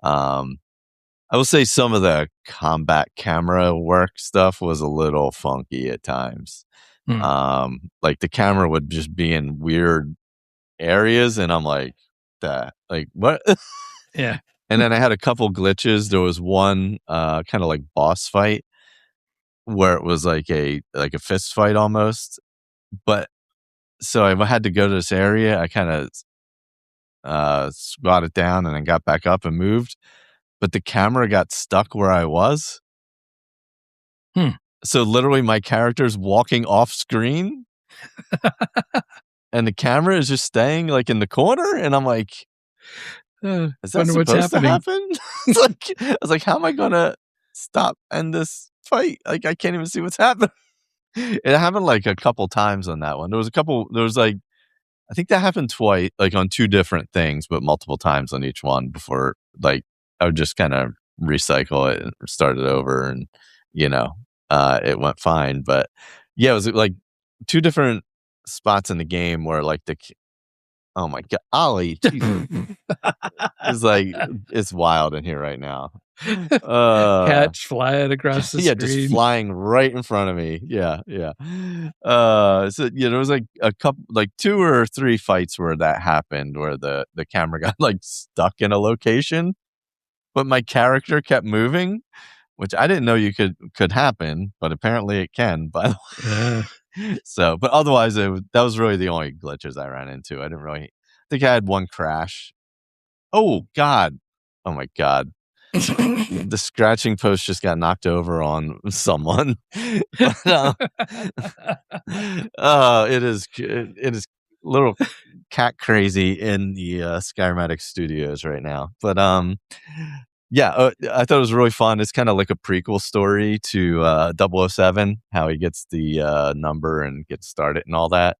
I will say some of the combat camera work stuff was a little funky at times. Like the camera would just be in weird areas, and I'm like, that, like, what? Yeah. And then I had a couple glitches. There was one kind of like boss fight where it was like a fist fight almost. But so I had to go to this area. I kind of squatted down and then got back up and moved. But the camera got stuck where I was. So literally my character's walking off screen and the camera is just staying like in the corner. And I'm like, is that supposed to happen? I was like, how am I gonna stop end this fight? Like, I can't even see what's happening. It happened like a couple times on that one. There was like, I think that happened twice, like on two different things, but multiple times on each one before, like, I would just kind of recycle it and start it over, and it went fine. But yeah, it was like two different spots in the game where like oh my god, Ollie, it's like, it's wild in here right now. Cats flying across the screen. Just flying right in front of me. Yeah. So there was like a couple, like 2 or 3 fights where that happened, where the camera got like stuck in a location, but my character kept moving, which I didn't know could happen, but apparently it can. By the way. So, but otherwise, that was really the only glitches I ran into. I didn't really. I think I had one crash. Oh God! Oh my God! The scratching post just got knocked over on someone. But, it is a little cat crazy in the Skyrim Addict studios right now. But yeah, I thought it was really fun. It's kind of like a prequel story to 007, how he gets the number and gets started and all that.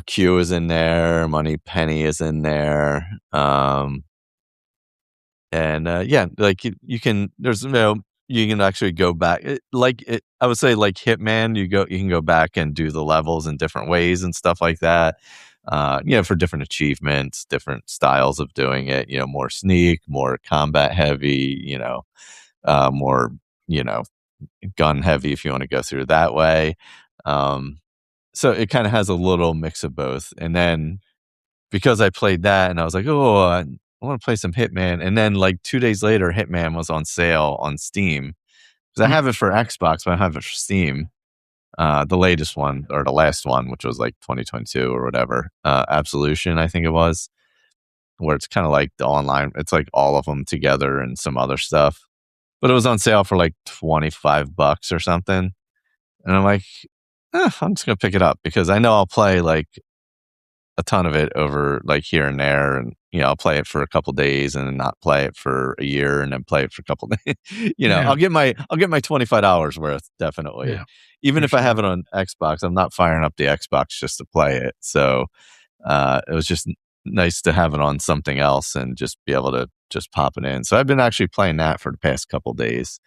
Q is in there, Money Penny is in there. And yeah, like you can, you can actually go back. I would say like Hitman, you can go back and do the levels in different ways and stuff like that. For different achievements, different styles of doing it. More sneak, more combat heavy. More gun heavy if you want to go through that way. So it kind of has a little mix of both. And then because I played that and I was like, oh, I wanna play some Hitman, and then, like, 2 days later, Hitman was on sale on Steam, 'cause I Mm, have it for Xbox, but I have it for Steam, the latest one or the last one, which was, like, 2022 or whatever, Absolution, I think it was, where it's kinda like the online it's like all of them together and some other stuff, but it was on sale for, like, 25 bucks or something, and I'm like, I'm just gonna pick it up because I know I'll play, like, a ton of it over, like, here and there, and, I'll play it for a couple days and then not play it for a year and then play it for a couple days. yeah, I'll get my $25 worth, definitely. yeah, Even for if I have sure. it on Xbox, I'm not firing up the Xbox just to play it, so, it was just nice to have it on something else and just be able to just pop it in. So I've been actually playing that for the past couple days,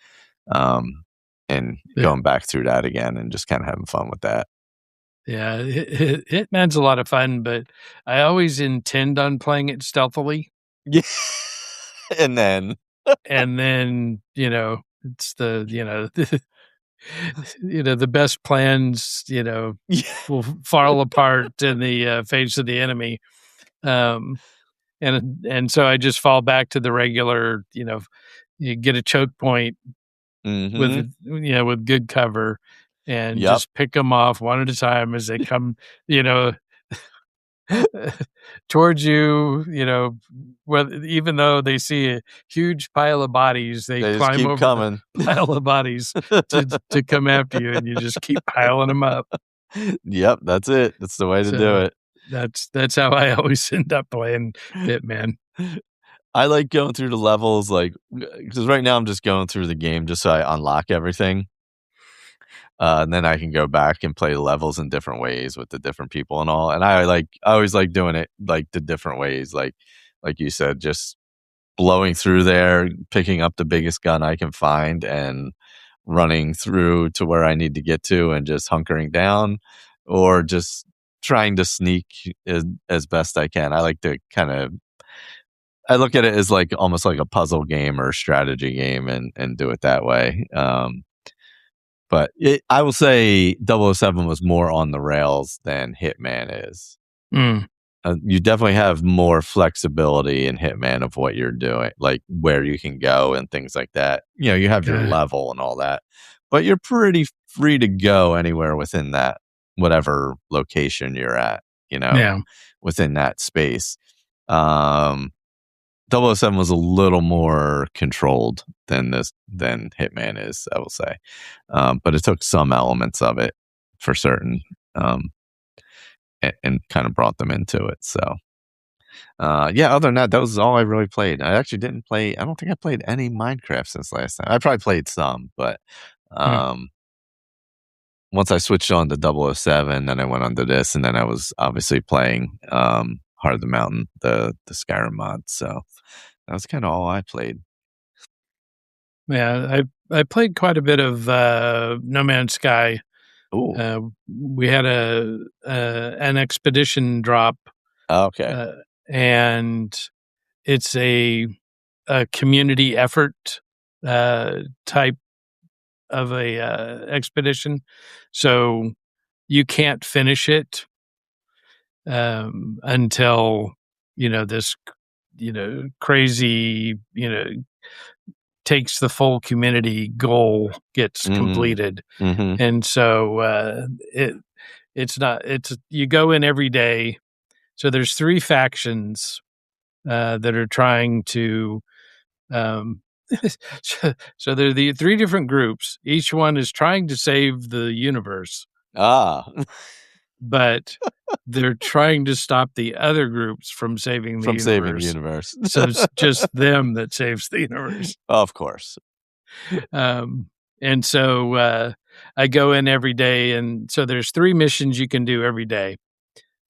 um, and Yeah, going back through that again and just kinda having fun with that. yeah. Hitman's a lot of fun, but I always intend on playing it stealthily, Yeah. And then and then, it's the best plans, Yeah. will fall apart in the, face of the enemy, um, and so I just fall back to the regular, you get a choke point Mhm. with good cover and Yep. just pick them off one at a time as they come, you know, towards you, whether even though they see a huge pile of bodies, they They just climb keep over the coming. pile of bodies to come after you, and you just keep piling them up. Yep, that's it. That's the way to do So it. that's how I always end up playing Hitman. I like going through the levels, like, because right now I'm just going through the game just so I unlock everything, and then I can go back and play the levels in different ways with the different people and all, and I always like doing it, like, the different ways, like you said, just blowing through there, picking up the biggest gun I can find, and running through to where I need to get to and just hunkering down, or just trying to sneak as best I can. I like to I look at it as like almost like a puzzle game or a strategy game and do it that way. But I will say 007 was more on the rails than Hitman is. Mm, You definitely have more flexibility in Hitman of what you're doing, like where you can go and things like that. You have your okay. level and all that, but you're pretty free to go anywhere within that, whatever location you're at, you know, Yeah. within that space. Um, 007 was a little more controlled than Hitman is, I will say. But it took some elements of it for certain. Um, and kind of brought them into it. So, yeah, other than that, that was all I really played. I actually didn't play, I don't think I played any Minecraft since last time. I probably played some, but Mm. um, once I switched on to 007, then I went on to this, and then I was obviously playing Heart of the Mountain, the Skyrim mod. So that was kind of all I played. Yeah, I played quite a bit of, No Man's Sky. Ooh, We had an expedition drop, okay. uh, and it's a community effort, type of a, expedition, so you can't finish it, until, this, crazy, takes the full community goal gets Mm, completed. mm-hmm. And so, it's not it's you go in every day. So there's 3 factions, that are trying to, um so there are the 3 different groups. Each one is trying to save the universe, Ah, but they're trying to stop the other groups from saving the from saving the universe. universe. So it's just them that saves the universe. Of course. Um, and so, I go in every day, and so there's 3 missions you can do every day.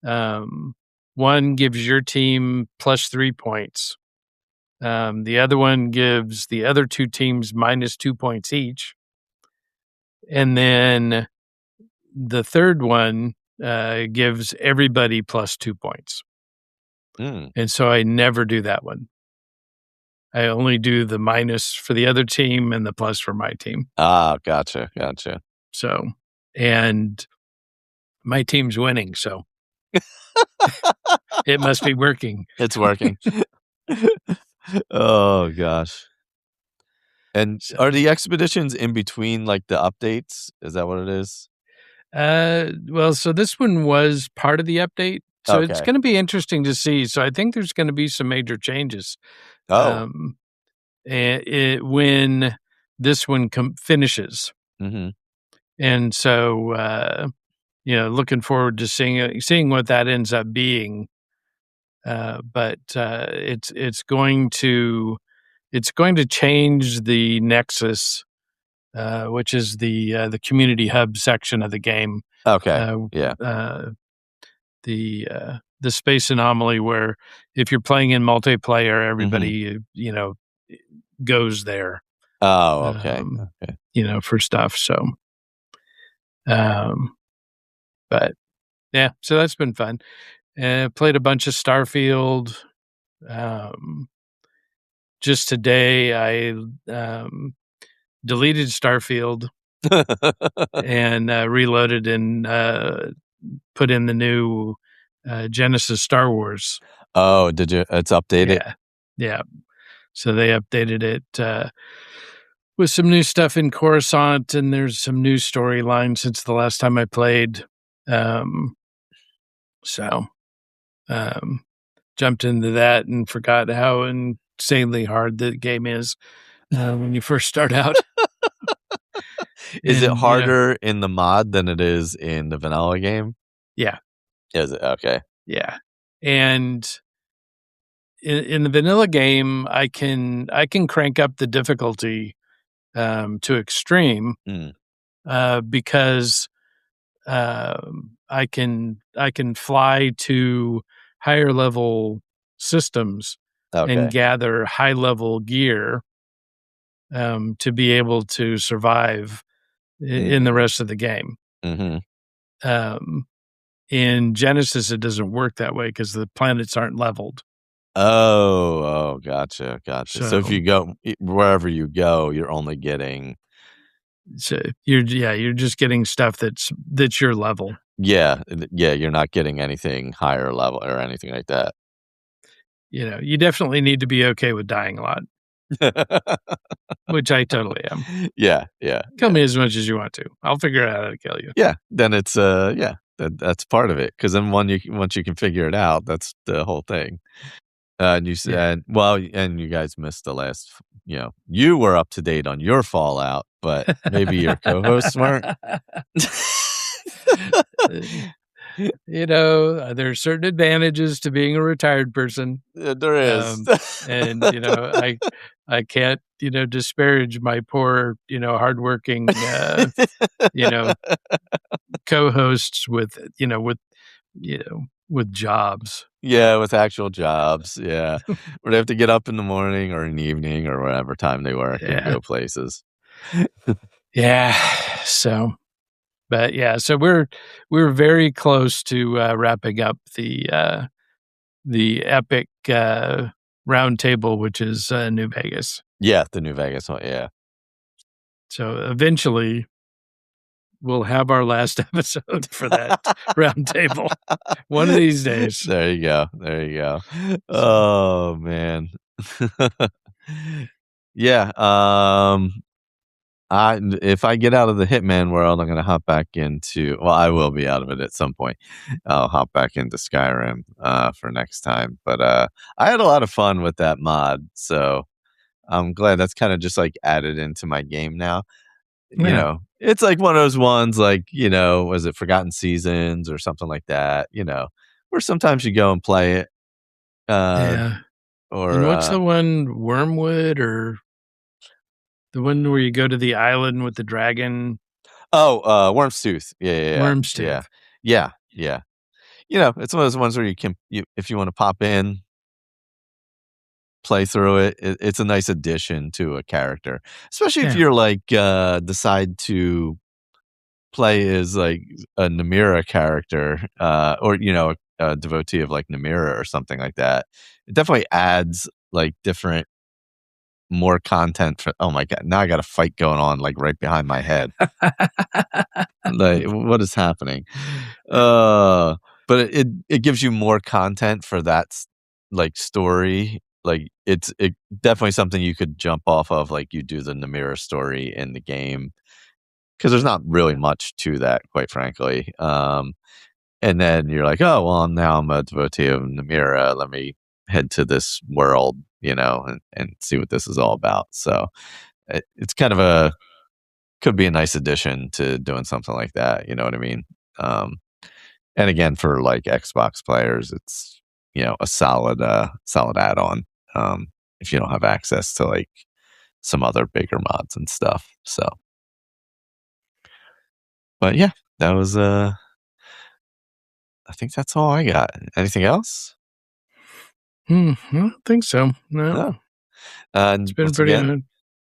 Um, One gives your team plus 3 points. The other one gives the other 2 teams minus 2 points each. And then the third one, gives everybody plus 2 points. Mm. And so I never do that one. I only do the minus for the other team and the plus for my team. Ah, gotcha, gotcha. So, and my team's winning, so it must be working. It's working. Oh gosh. And So, are the expeditions in between, like, the updates? Is that what it is? well, so this one was part of the update, so it's Okay. gonna be interesting to see. So I think there's gonna be some major changes, Oh. um, when this one finishes. Mhm. And so, looking forward to seeing what that ends up being. But it's going to change the Nexus, which is the community hub section of the game. Okay. Uh, Yeah. uh, the space anomaly where if you're playing in multiplayer, Mhm. everybody goes there, Oh, okay. um, Okay. for stuff. So, um, but yeah, so that's been fun. Played a bunch of Starfield. Um, just today, I deleted Starfield and reloaded and put in the new Genesis Star Wars. Oh, did you it's updated? Yeah, yeah. So they updated it with some new stuff in Coruscant, and there's some new storyline since the last time I played. Um, so um, jumped into that and forgot how insanely hard the game is when you first start out. Is it And harder in the mod than it is in the vanilla game? yeah, Is it? Okay. yeah. And in the vanilla game, I can crank up the difficulty to extreme Mm, because I can fly to higher level systems and okay. gather high level gear to be able to survive in the Mhm. rest of the game. Mhm. Um, in Genesis, it doesn't work that way because the planets aren't leveled. Oh, oh, gotcha, gotcha. So if So, you go wherever you go, you're only getting you're just getting stuff that's your level. yeah, yeah, you're not getting anything higher level or anything like that. You definitely need to be okay with dying a lot, which I totally am. Yeah, yeah, Kill yeah. me as much as you want to. I'll figure out how to kill you. Yeah, then it's, yeah, that's part of it. Because then once you can figure it out, that's the whole thing. And you Yeah. said well, and you guys missed the last you were up to date on your Fallout, but maybe your co-hosts weren't? There are certain advantages to being a retired person. Yeah, there is. And I can't, disparage my poor, hardworking you know, co-hosts with jobs. Yeah, with actual jobs, yeah. Where they have to get up in the morning or in the evening or whatever time they work and Yeah. go places. Yeah. So, but yeah, so we're very close to wrapping up the epic round table, which is New Vegas. Yeah, the New Vegas one, yeah. So eventually we'll have our last episode for that round table one of these days. There you go, there you go. So Oh, man. Yeah, if I get out of the Hitman world, I'm gonna hop back into well, I will be out of it at some point. I'll hop back into Skyrim, for next time, but, I had a lot of fun with that mod, so I'm glad that's kinda just, like, added into my game now. yeah, It's like one of those ones, like, was it Forgotten Seasons or something like that, where sometimes you go and play it, uh, yeah. or, And what's the one, Wormwood, or the one where you go to the island with the dragon? oh, Worm's Tooth. Yeah, yeah, yeah, Worm's yeah. Tooth. Yeah, yeah. It's one of those ones where if you wanna pop in, play through it's a nice addition to a character, especially if Yeah. you're, like, decide to play as, like, a Namira character, or, a devotee of, like, Namira or something like that. It definitely adds, like, different more content for oh my god, now I got a fight going on, like, right behind my head. Like, what is happening? Uh, but it gives you more content for that like, story like, it definitely something you could jump off of, like, you do the Namira story in the game, because there's not really much to that, quite frankly, and then you're like, "Oh, well, now I'm a devotee of Namira, let me head to this world, and see what this is all about." So, it's kind of a could be a nice addition to doing something like that, you know what I mean? Um, and again, for, like, Xbox players, it's, a solid add-on, if you don't have access to, like, some other bigger mods and stuff, so but yeah, that was, I think that's all I got. Anything else? I don't think so. No, No. it's And been once pretty again,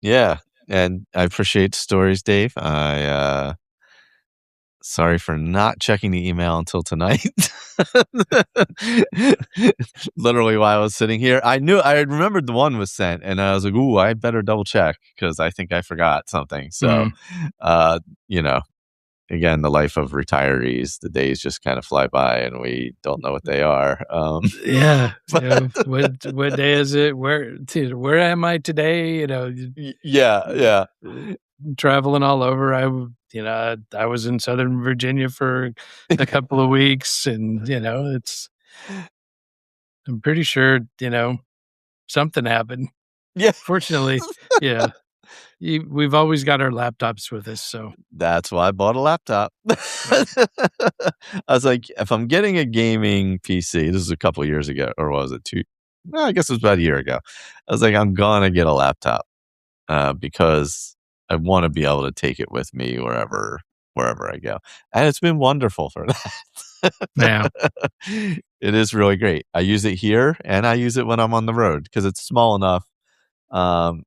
yeah, and I appreciate stories, Dave. Sorry for not checking the email until tonight. Literally while I was sitting here, I remembered the one was sent, and I was like, "Ooh, I better double check because I think I forgot something." So, mm, uh, you know, again, the life of retirees, the days just kind of fly by, and we don't know what they are. yeah, But what day is it? Where am I today? yeah, yeah. Uh, traveling all over. I was in Southern Virginia for a couple of weeks, and it's. I'm pretty sure something happened. Yeah. Fortunately, yeah, we've always got our laptops with us, so That's why I bought a laptop. right. I was like, if I'm getting a gaming PC, this is a couple years ago, or was it 2? No, I guess it was about a year ago. I was like, I'm gonna get a laptop, because I wanna be able to take it with me wherever I go, and it's been wonderful for that. Yeah. It is really great. I use it here, and I use it when I'm on the road because it's small enough, um,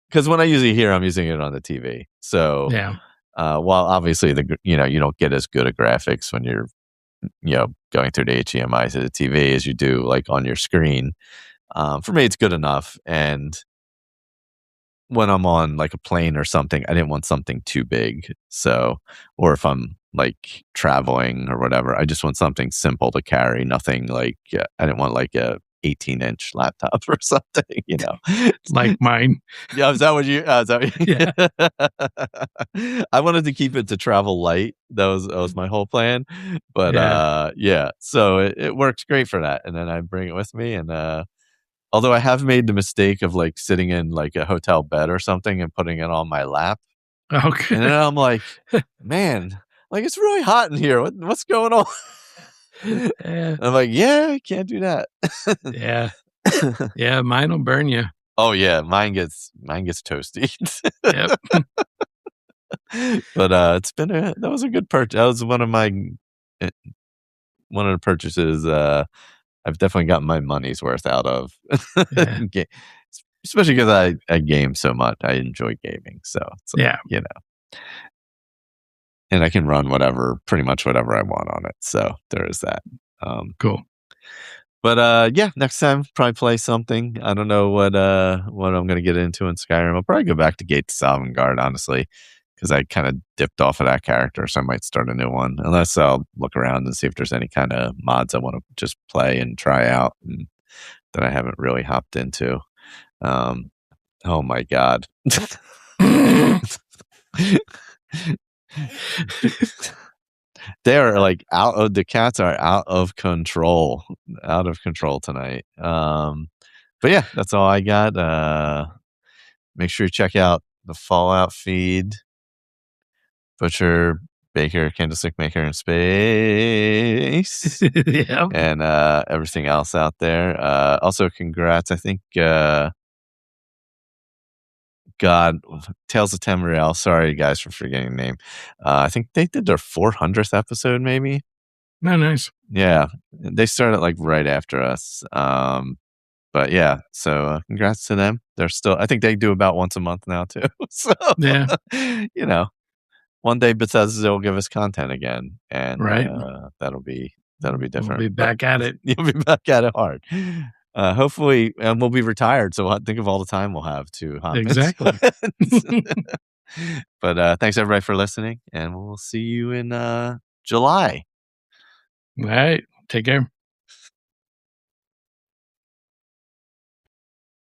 because when I use it here, I'm using it on the TV. So, Yeah. while obviously you don't get as good a graphics when you're, going through the HDMI to the TV as you do like on your screen. For me, it's good enough. And when I'm on like a plane or something, I didn't want something too big. So, or if I'm like traveling or whatever, I just want something simple to carry. Nothing like I didn't want like a 18-inch laptop or something. Like mine. Yeah, is that what you is that Yeah. I wanted to keep it to travel light. That was my whole plan. But, Yeah. yeah, so it works great for that, and then I bring it with me, and, although I have made the mistake of, like, sitting in, like, a hotel bed or something and putting it on my lap, and then Okay. I'm like, "Man, like, it's really hot in here. What's going on?" Yeah. I'm like, "Yeah, I can't do that." Yeah. Yeah, mine'll burn you. Oh, yeah, mine gets toasty. Yep. But, it's been that was a good purchase. That was eh, one of the purchases, I've definitely gotten my money's worth out of. Yeah. Ga Especially because I game so much. I enjoy gaming, so it's like, Yeah. and I can run pretty much whatever I want on it, so there is that. Um, Cool. but, yeah, next time, probably play something. I don't know what I'm gonna get into in Skyrim. I'll probably go back to Gate to Sovngarde, honestly, because I kinda dipped off of that character, so I might start a new one, unless I'll look around and see if there's any kinda mods I wanna just play and try out and that I haven't really hopped into. Um, oh my god. They are, like, the cats are out of control tonight. But yeah, that's all I got. Make sure you check out the Fallout feed, Butcher, Baker, Candlestick Maker in space, Yep. and, everything else out there. Also congrats, I think, God, Tales of Tamriel, sorry guys for forgetting the name. I think they did their 400th episode maybe? No, nice. Yeah, they started, like, right after us. But yeah, so, congrats to them. They're still I think they do about once a month now too. So, Yeah. you know, one day Bethesda will give us content again, and, Right. that'll be We'll different, be but back at it. you'll be back at it hard. Hopefully and we'll be retired, so think of all the time we'll have to hop into Exactly. it. But, thanks everybody for listening, and we'll see you in, July. Alright. Take care.